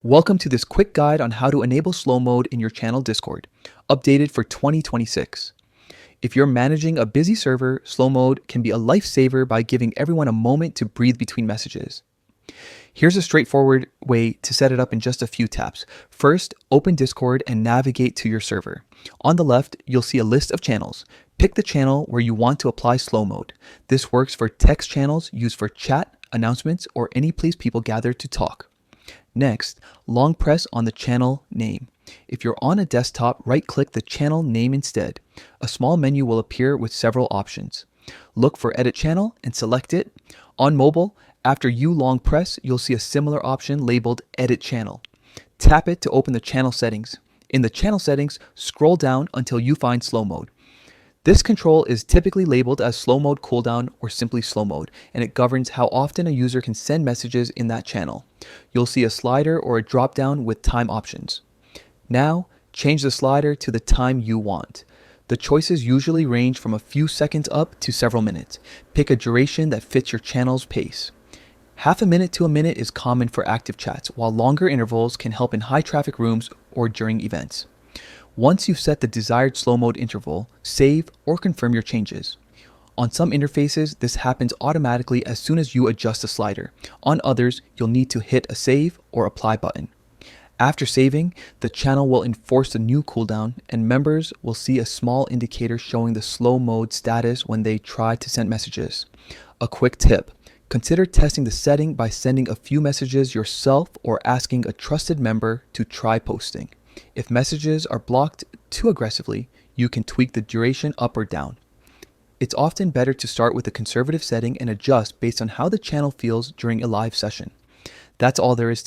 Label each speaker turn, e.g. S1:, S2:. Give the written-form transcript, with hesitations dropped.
S1: Welcome to this quick guide on how to enable slow mode in your channel Discord, updated for 2026. If you're managing a busy server, slow mode can be a lifesaver by giving everyone a moment to breathe between messages. Here's a straightforward way to set it up in just a few taps. First, open Discord and navigate to your server. On the left, you'll see a list of channels. Pick the channel where you want to apply slow mode. This works for text channels used for chat, announcements, or any place people gather to talk. Next, long press on the channel name. If you're on a desktop, right-click the channel name instead. A small menu will appear with several options. Look for Edit Channel and select it. On mobile, after you long press, you'll see a similar option labeled Edit Channel. Tap it to open the channel settings. In the channel settings, scroll down until you find slow mode. This control is typically labeled as slow mode cooldown or simply slow mode, and it governs how often a user can send messages in that channel. You'll see a slider or a drop down with time options. Now, change the slider to the time you want. The choices usually range from a few seconds up to several minutes. Pick a duration that fits your channel's pace. Half a minute to a minute is common for active chats, while longer intervals can help in high traffic rooms or during events. Once you've set the desired slow mode interval, save or confirm your changes. On some interfaces, this happens automatically as soon as you adjust the slider. On others, you'll need to hit a save or apply button. After saving, the channel will enforce the new cooldown, and members will see a small indicator showing the slow mode status when they try to send messages. A quick tip: consider testing the setting by sending a few messages yourself or asking a trusted member to try posting. If messages are blocked too aggressively, you can tweak the duration up or down. It's often better to start with a conservative setting and adjust based on how the channel feels during a live session. That's all there is